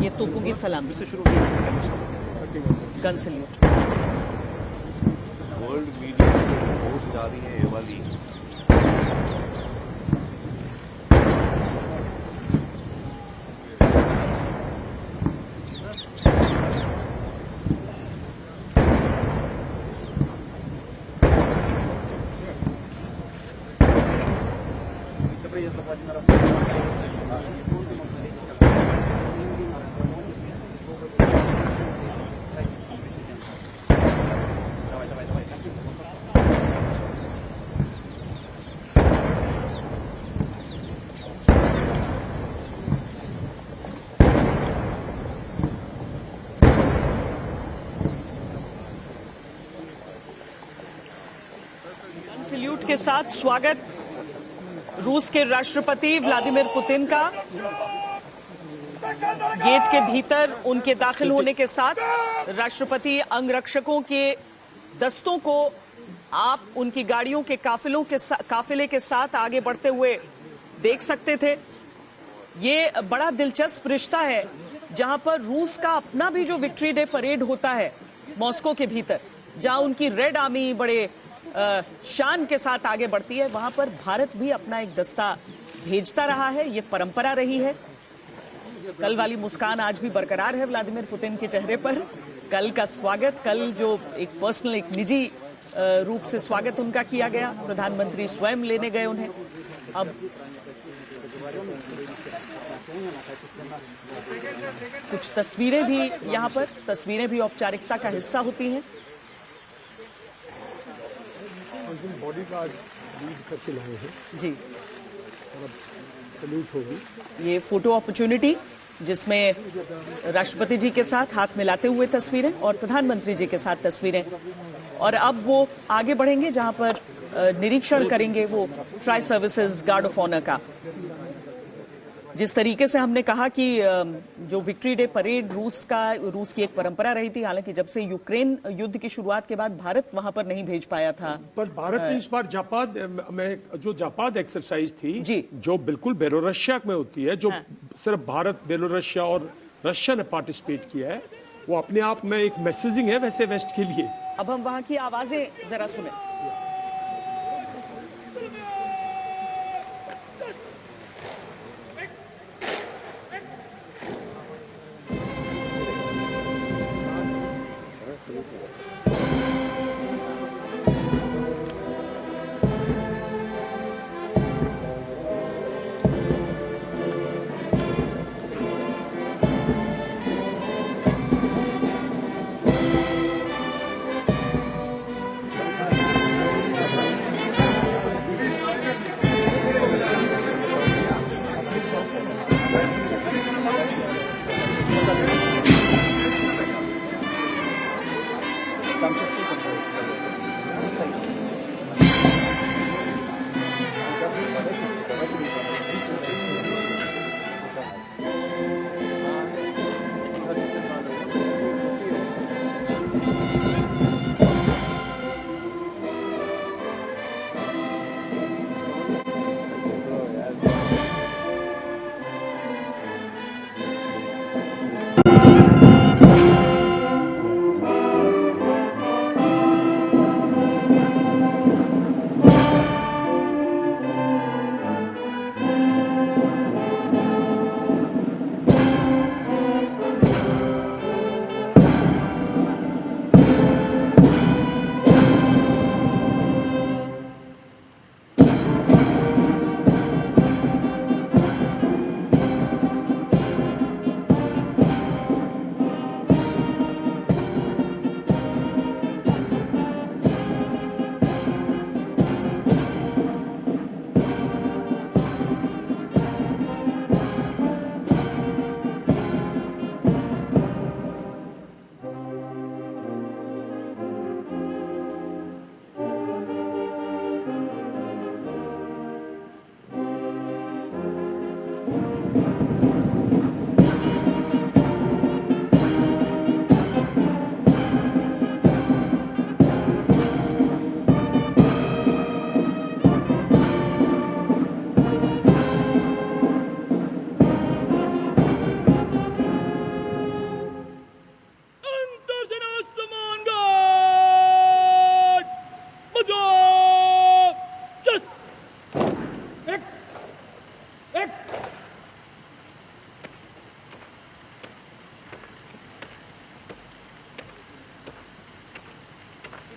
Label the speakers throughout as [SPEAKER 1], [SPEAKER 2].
[SPEAKER 1] ये तोपों की सलामी से शुरू गन सैल्यूट।
[SPEAKER 2] वर्ल्ड मीडिया में जो रिपोर्ट्स जा रही है ये वाली,
[SPEAKER 1] सैल्यूट के साथ स्वागत रूस के राष्ट्रपति व्लादिमीर पुतिन का। गेट के भीतर उनके दाखिल होने के साथ राष्ट्रपति अंगरक्षकों के दस्तों को आप उनकी गाड़ियों के काफिले के साथ आगे बढ़ते हुए देख सकते थे। ये बड़ा दिलचस्प रिश्ता है जहां पर रूस का अपना भी जो विक्ट्री डे परेड होता है मॉस्को के भीतर, जहां उनकी रेड आर्मी बड़े शान के साथ आगे बढ़ती है, वहां पर भारत भी अपना एक दस्ता भेजता रहा है। ये परंपरा रही है। कल वाली मुस्कान आज भी बरकरार है व्लादिमीर पुतिन के चेहरे पर। कल का स्वागत, कल जो एक पर्सनल, एक निजी रूप से स्वागत उनका किया गया, प्रधानमंत्री स्वयं लेने गए उन्हें। अब कुछ तस्वीरें भी यहाँ पर, तस्वीरें भी औपचारिकता का हिस्सा होती हैं।
[SPEAKER 3] बॉडी गार्ड लीड करके लाए हैं
[SPEAKER 1] जी,
[SPEAKER 3] और अब सैल्यूट होगी।
[SPEAKER 1] ये फोटो अपॉर्चुनिटी जिसमें राष्ट्रपति जी के साथ हाथ मिलाते हुए तस्वीरें और प्रधानमंत्री जी के साथ तस्वीरें, और अब वो आगे बढ़ेंगे जहां पर निरीक्षण करेंगे वो tri services guard of honour का। जिस तरीके से हमने कहा कि जो विक्ट्री डे परेड रूस की एक परंपरा रही थी, हालांकि जब से यूक्रेन युद्ध की शुरुआत के बाद भारत वहां पर नहीं भेज पाया था,
[SPEAKER 3] पर भारत ने इस बार जापाद में जो जापाद एक्सरसाइज थी
[SPEAKER 1] जी,
[SPEAKER 3] जो बिल्कुल बेलोरसिया में होती है, जो सिर्फ भारत, बेलोरसिया और रशिया ने पार्टिसिपेट किया है, वो अपने आप में एक मैसेजिंग है वैसे वेस्ट के लिए।
[SPEAKER 1] अब हम वहां की आवाजें जरा सुने।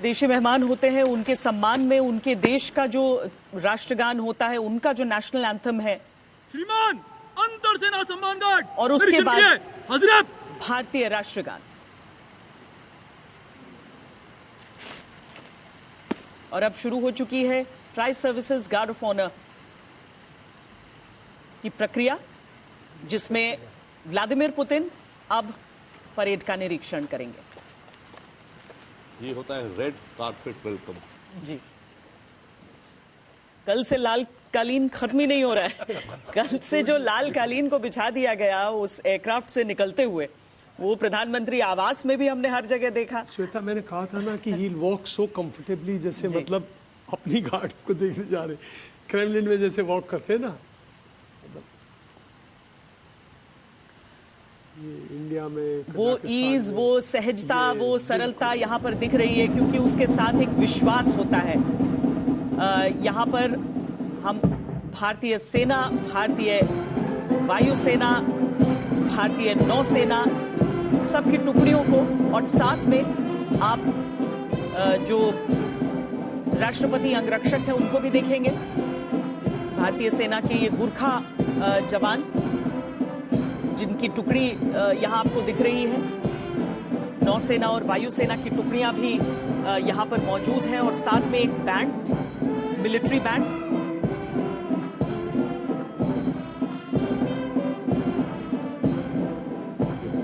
[SPEAKER 1] विदेशी मेहमान होते हैं उनके सम्मान में उनके देश का जो राष्ट्रगान होता है, उनका जो नेशनल एंथम है,
[SPEAKER 4] श्रीमान अंतर सेना सम्मान गार्ड,
[SPEAKER 1] और उसके बाद
[SPEAKER 4] हजरत
[SPEAKER 1] भारतीय राष्ट्रगान। और अब शुरू हो चुकी है tri services guard of honour की प्रक्रिया, जिसमें व्लादिमीर पुतिन अब परेड का निरीक्षण करेंगे।
[SPEAKER 2] ये होता है रेड कारपेट वेलकम।
[SPEAKER 1] जी, कल से लाल कालीन खत्म ही नहीं हो रहा है। कल से जो लाल कालीन को बिछा दिया गया उस एयरक्राफ्ट से निकलते हुए, वो प्रधानमंत्री आवास में भी हमने हर जगह देखा।
[SPEAKER 3] श्वेता, मैंने कहा था ना कि ही वॉक सो कंफर्टेबली, जैसे मतलब अपनी गार्ड को देखने जा रहे, क्रेमलिन में जैसे वॉक करते हैं ना। ये इंडिया में
[SPEAKER 1] वो ईज, वो सहजता, वो सरलता यहाँ पर दिख रही है, क्योंकि उसके साथ एक विश्वास होता है। यहाँ पर हम भारतीय सेना, भारतीय वायुसेना, भारतीय नौसेना, सबकी टुकड़ियों को, और साथ में आप जो राष्ट्रपति अंगरक्षक हैं उनको भी देखेंगे। भारतीय सेना के ये गुरखा जवान, जिनकी टुकड़ी यहाँ आपको दिख रही है, नौसेना और वायुसेना की टुकड़ियां भी यहाँ पर मौजूद हैं, और साथ में एक बैंड, मिलिट्री बैंड।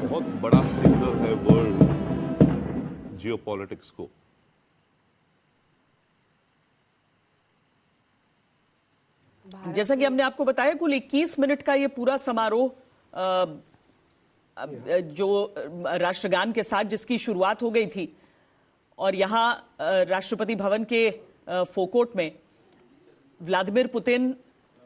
[SPEAKER 2] बहुत बड़ा सिग्नल है वर्ल्ड जियोपॉलिटिक्स को।
[SPEAKER 1] जैसा कि हमने आपको बताया, कुल 21 मिनट का ये पूरा समारोह जो राष्ट्रगान के साथ जिसकी शुरुआत हो गई थी, और यहाँ राष्ट्रपति भवन के फोकोट में व्लादिमीर पुतिन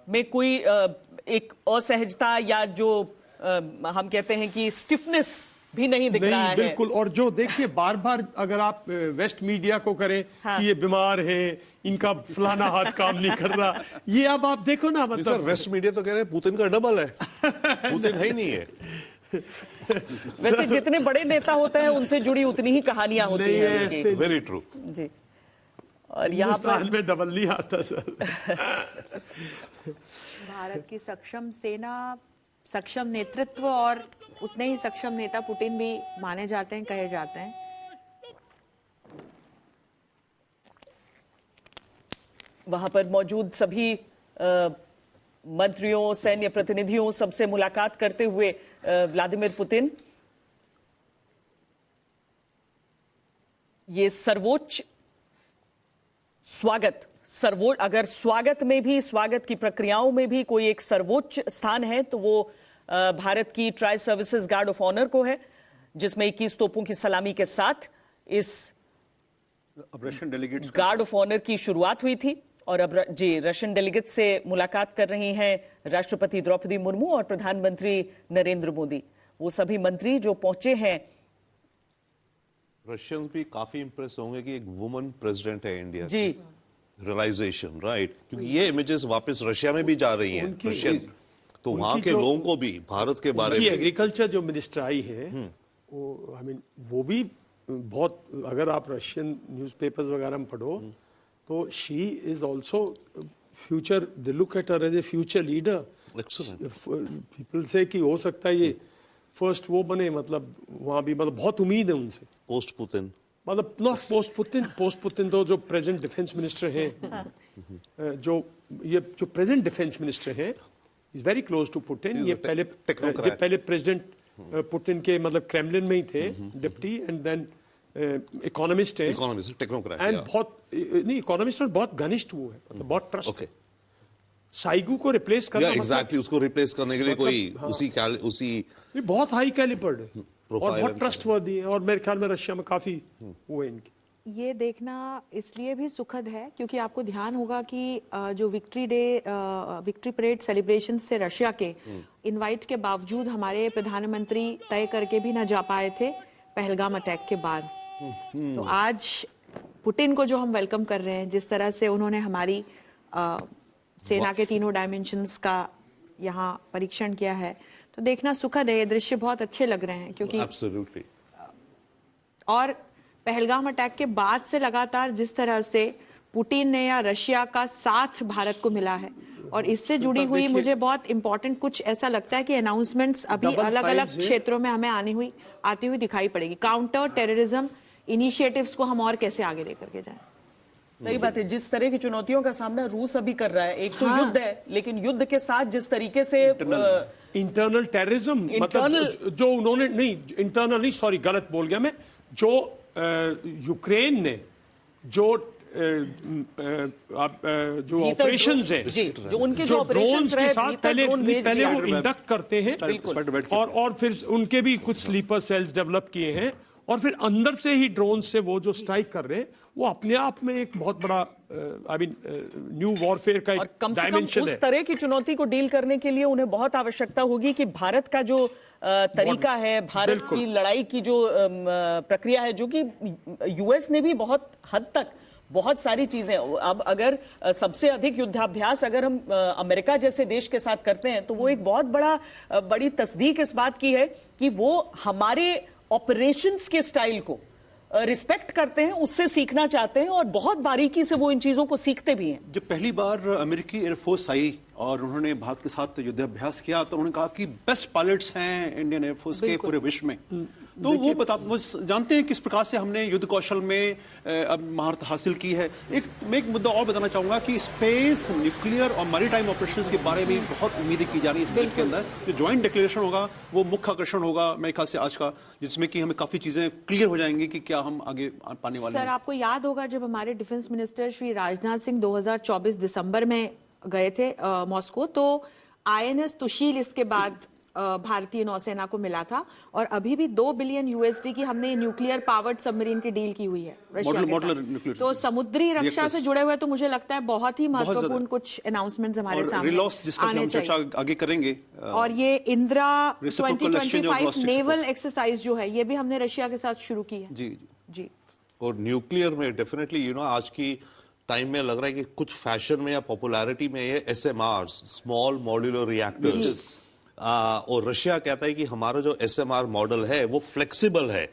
[SPEAKER 1] में कोई एक असहजता या जो हम कहते हैं कि स्टिफनेस भी नहीं दिख रहा है।
[SPEAKER 3] बिल्कुल। और जो देखिए, बार बार अगर आप वेस्ट मीडिया को करें कि ये बीमार है, इनका फलाना हाथ काम नहीं कर रहा, ये अब आप देखो ना, मतलब
[SPEAKER 2] सर वेस्ट मीडिया तो कह रहे हैं पुतिन का डबल है। पुतिन है ही नहीं है।
[SPEAKER 1] वैसे जितने बड़े नेता होते हैं उनसे जुड़ी उतनी ही कहानियां होती हैं।
[SPEAKER 2] वेरी ट्रू
[SPEAKER 1] जी। और यहाँ पर
[SPEAKER 3] में डबल नहीं आता सर।
[SPEAKER 5] भारत की सक्षम सेना, सक्षम नेतृत्व और उतने ही सक्षम नेता पुतिन भी माने जाते हैं, कहे जाते हैं।
[SPEAKER 1] वहां पर मौजूद सभी मंत्रियों, सैन्य प्रतिनिधियों, सबसे मुलाकात करते हुए व्लादिमीर पुतिन ये सर्वोच्च स्वागत, अगर स्वागत में भी, स्वागत की प्रक्रियाओं में भी कोई एक सर्वोच्च स्थान है तो वो भारत की tri services guard of honour को है, जिसमें 21 तोपों की सलामी के साथ इस
[SPEAKER 2] Russian delegates
[SPEAKER 1] guard of honour की शुरुआत हुई थी। और अब जी रशियन डेलीगेट से मुलाकात कर रही हैं राष्ट्रपति द्रौपदी मुर्मू और प्रधानमंत्री नरेंद्र मोदी। वो सभी मंत्री जो पहुंचे हैं,
[SPEAKER 2] रशियंस भी काफी इंप्रेस होंगे कि एक वुमन प्रेसिडेंट है इंडिया
[SPEAKER 1] जी।
[SPEAKER 2] रियलाइजेशन, राइट, क्योंकि ये इमेजेस वापस रशिया में भी जा रही हैं रशियन, तो वहां के लोगों को भी भारत के बारे में।
[SPEAKER 3] एग्रीकल्चर जो मिनिस्टर आई है, वो आई मीन वो भी बहुत, अगर आप रशियन न्यूज़पेपर्स वगैरह में पढ़ो तो she is also future, they look at her as a future leader. People say कि हो सकता है ये फर्स्ट वो बने, मतलब वहां भी मतलब बहुत उम्मीद है उनसे।
[SPEAKER 2] पोस्ट पुतिन,
[SPEAKER 3] मतलब नॉट पोस्ट पुतिन तो जो प्रेजेंट डिफेंस मिनिस्टर हैं, जो प्रेजेंट डिफेंस मिनिस्टर हैं, is very close to Putin. ये पहले प्रेसिडेंट पुतिन के मतलब क्रेमलिन में ही थे, डिप्टी, एंड देन इकोनॉमिस्ट है,
[SPEAKER 2] टेक्नोक्रेट,
[SPEAKER 3] एंड बहुत नहीं इकोनॉमिस्ट, बहुत घनिष्ठ वो है, मतलब बहुत ट्रस्ट।
[SPEAKER 2] ओके,
[SPEAKER 3] साइगू को रिप्लेस करना,
[SPEAKER 2] एग्जैक्टली, उसको रिप्लेस करने के लिए कोई उसी
[SPEAKER 3] ये बहुत हाई कैलिबर्ड है और
[SPEAKER 2] प्रोफाइल
[SPEAKER 3] बहुत ट्रस्टवर्दी है, और मेरे ख्याल में रशिया में काफी हुए इनके।
[SPEAKER 5] ये देखना इसलिए भी सुखद है क्योंकि आपको ध्यान होगा कि जो विक्ट्री परेड सेलिब्रेशंस थे रशिया के, इनवाइट के बावजूद हमारे प्रधानमंत्री तय करके भी ना जा पाए थे पहलगाम अटैक के बाद। तो आज पुतिन को जो हम वेलकम कर रहे हैं, जिस तरह से उन्होंने हमारी सेना के तीनों डायमेंशंस का यहाँ परीक्षण किया है, तो देखना सुखद है। ये दृश्य बहुत अच्छे लग रहे हैं क्योंकि
[SPEAKER 2] एब्सोल्युटली।
[SPEAKER 5] और पहलगाम अटैक के बाद से लगातार जिस तरह से पुतिन ने या रशिया का साथ भारत को मिला है, और इससे जुड़ी हुई मुझे बहुत इंपॉर्टेंट कुछ ऐसा लगता है कि अनाउंसमेंट्स अभी अलग अलग क्षेत्रों में हमें आती हुई दिखाई पड़ेगी। काउंटर टेररिज्म इनिशिएटिव्स को हम और कैसे आगे लेकर के जाएं।
[SPEAKER 1] सही बात है। जिस तरह की चुनौतियों का सामना रूस अभी कर रहा है, एक तो युद्ध है, लेकिन युद्ध के साथ जिस तरीके से
[SPEAKER 3] इंटरनल टेररिज्म, मतलब जो उन्होंने नहीं, इंटरनल नहीं, सॉरी गलत बोल गया मैं, जो यूक्रेन ने जो ऑपरेशंस है,
[SPEAKER 1] जो उनके
[SPEAKER 3] जो ड्रोन्स के साथ पहले वो इंडक्ट करते हैं और फिर उनके भी कुछ स्लीपर सेल्स डेवलप किए हैं, और फिर अंदर से ही ड्रोन से वो जो स्ट्राइक कर रहे हैं, वो अपने आप में एक बहुत बड़ा न्यू वॉरफेयर का एक डायमेंशन है।
[SPEAKER 1] उस तरह की चुनौती को डील करने के लिए उन्हें बहुत आवश्यकता होगी कि भारत का जो तरीका है, भारत की लड़ाई की जो प्रक्रिया है, जो कि यूएस ने भी बहुत हद तक बहुत सारी चीजें, अब अगर सबसे अधिक युद्धाभ्यास अगर हम अमेरिका जैसे देश के साथ करते हैं, तो वो एक बहुत बड़ी तस्दीक इस बात की है कि वो हमारे ऑपरेशंस के स्टाइल को रिस्पेक्ट करते हैं, उससे सीखना चाहते हैं, और बहुत बारीकी से वो इन चीजों को सीखते भी हैं।
[SPEAKER 6] जब पहली बार अमेरिकी एयरफोर्स आई और उन्होंने भारत के साथ युद्धाभ्यास किया, तो उन्होंने कहा कि बेस्ट पायलट्स हैं इंडियन एयरफोर्स के पूरे विश्व में। तो वो जानते हैं किस प्रकार से हमने युद्ध कौशल में अब महारत हासिल की है। मैं एक मुद्दा और बताना चाहूंगा कि स्पेस, न्यूक्लियर और मैरीटाइम ऑपरेशंस के बारे में बहुत उम्मीदें की जा रही है इस बजट के अंदर। जो ज्वाइंट डिक्लेरेशन होगा वो मुख्य आकर्षण होगा मेरे ख्याल से आज का, जिसमें कि हमें काफी चीजें क्लियर हो जाएंगी कि क्या हम आगे पाने वाले हैं।
[SPEAKER 5] सर, आपको याद होगा जब हमारे डिफेंस मिनिस्टर श्री राजनाथ सिंह 2024 दिसंबर में गए थे मॉस्को, तो INS तुशील इसके बाद भारतीय नौसेना को मिला था, और अभी भी 2 बिलियन USD की हमने न्यूक्लियर पावर्ड सबमरीन की डील की हुई है रशिया के साथ। तो समुद्री रक्षा से जुड़े हुए तो मुझे लगता है बहुत ही महत्वपूर्ण कुछ अनाउंसमेंट्स हमारे सामने आने चाहिए,
[SPEAKER 6] आगे करेंगे।
[SPEAKER 5] और ये इंदिरा 2025 नेवल एक्सरसाइज जो है, ये भी हमने रशिया के साथ शुरू की है। जी।
[SPEAKER 2] और न्यूक्लियर में डेफिनेटली आज की टाइम में लग रहा है कि कुछ फैशन में या पॉपुलैरिटी में ये SMR, स्मॉल मॉड्यूलर रिएक्टर्स, और रशिया कहता है कि हमारा जो SMR मॉडल है वो फ्लेक्सिबल है।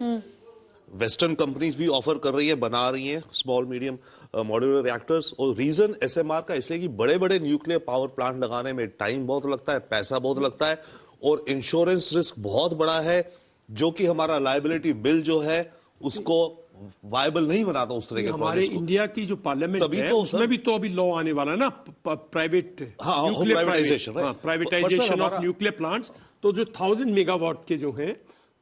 [SPEAKER 2] वेस्टर्न कंपनीज भी ऑफर कर रही है, बना रही हैं स्मॉल मीडियम मॉड्यूलर रिएक्टर्स। और रीजन SMR का इसलिए कि बड़े बड़े न्यूक्लियर पावर प्लांट लगाने में टाइम बहुत लगता है, पैसा बहुत लगता है, और इंश्योरेंस रिस्क बहुत बड़ा है, जो कि हमारा लायबिलिटी बिल जो है उसको वायबल नहीं बनाता उस तरह के
[SPEAKER 3] हमारे इंडिया की जो पार्लियामेंट है, उसमें भी तो अभी लॉ आने वाला है ना, प्राइवेटाइजेशन ऑफ न्यूक्लियर प्लांट्स। तो जो 1000 मेगावाट के जो हैं,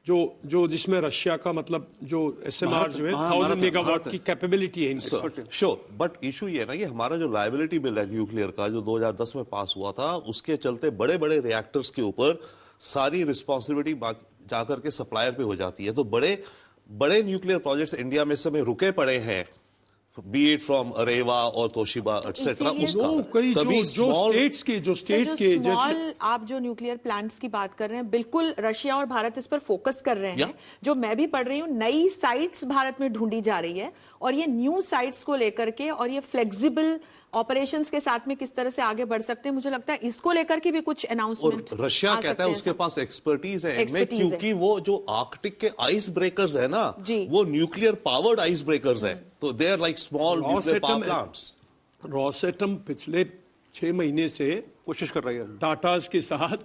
[SPEAKER 3] जो जिसमें रशिया का मतलब जो SMR जो है 1000 मेगावाट की कैपेबिलिटी है इनकी।
[SPEAKER 2] श्योर, बट इशू ये है ना कि हमारा जो लायबिलिटी बिल है न्यूक्लियर का, जो 2010 में पास हुआ था, उसके चलते बड़े बड़े रिएक्टर्स के ऊपर सारी रिस्पॉन्सिबिलिटी जाकर के सप्लायर पे हो जाती है। तो बड़े न्यूक्लियर प्रोजेक्ट्स इंडिया में समय रुके पड़े हैं, बी इट फ्रॉम अरेवा और तोशिबा एटसेट्रा।
[SPEAKER 3] कभी स्टेट्स के
[SPEAKER 5] स्मॉल, आप जो न्यूक्लियर प्लांट्स की बात कर रहे हैं, बिल्कुल रशिया और भारत इस पर फोकस कर रहे हैं। जो मैं भी पढ़ रही हूँ, नई साइट्स भारत में ढूंढी जा रही है, और ये न्यू साइट्स को लेकर के और ये फ्लेक्सिबल ऑपरेशंस के साथ में किस तरह से आगे बढ़ सकते हैं, मुझे लगता है इसको लेकर के भी कुछ अनाउंसमेंट।
[SPEAKER 2] और रशिया कहता है उसके पास एक्सपर्टीज है इनमें, क्योंकि वो जो आर्कटिक के आइस ब्रेकर्स है ना, वो न्यूक्लियर पावर्ड आइस ब्रेकर्स है, तो they are like small nuclear power plants.
[SPEAKER 3] Rosatom पिछले 6 महीने से
[SPEAKER 6] कोशिश कर रही है
[SPEAKER 3] टाटास के साथ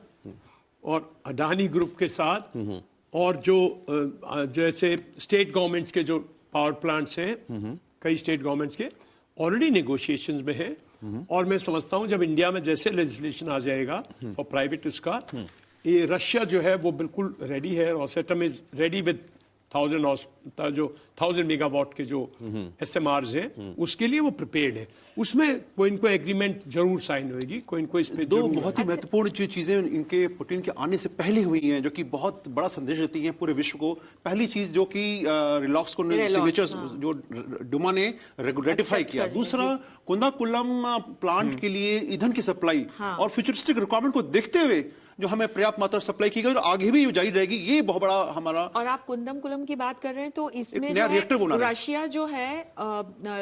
[SPEAKER 3] और अडानी ग्रुप के साथ, और जो जैसे स्टेट गवर्नमेंट्स के जो पावर प्लांट्स हैं, कई स्टेट गवर्नमेंट्स के ऑलरेडी नेगोशिएशंस में है। और मैं समझता हूं जब इंडिया में जैसे लेजिस्लेशन आ जाएगा और प्राइवेट उसका, ये रशिया जो है वो बिल्कुल रेडी है। रॉसएटम इज रेडी विद 1000 मेगावाट के जो SMRs हैं, उसके लिए वो प्रिपेयर्ड है। उसमें कोई इनको एग्रीमेंट जरूर साइन होगी, कोई इनको इसमें
[SPEAKER 6] दो बहुत ही महत्वपूर्ण चीजें इनके पुतिन के आने से पहले हुई हैं, जो कि बहुत बड़ा संदेश देती हैं पूरे विश्व को। पहली चीज जो कि रिलॉक्स को सिग्नेचर्स जो डुमा ने रेटिफाई किया। दूसरा, कुंदाकुलम प्लांट के लिए ईंधन की सप्लाई और फ्यूचरिस्टिक रिक्वायरमेंट को देखते हुए जो हमें पर्याप्त मात्रा सप्लाई की गई और आगे भी जारी रहेगी, ये बहुत बड़ा हमारा।
[SPEAKER 5] और आप कुंदम की बात कर रहे हैं, तो इसमें जो रशिया जो है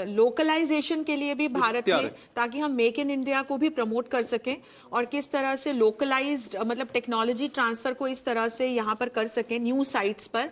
[SPEAKER 5] लोकलाइजेशन के लिए भी भारत में, ताकि हम मेक इन इंडिया को भी प्रमोट कर सकें, और किस तरह से लोकलाइज्ड मतलब टेक्नोलॉजी ट्रांसफर को इस तरह से यहाँ पर कर सकें न्यू साइट्स पर,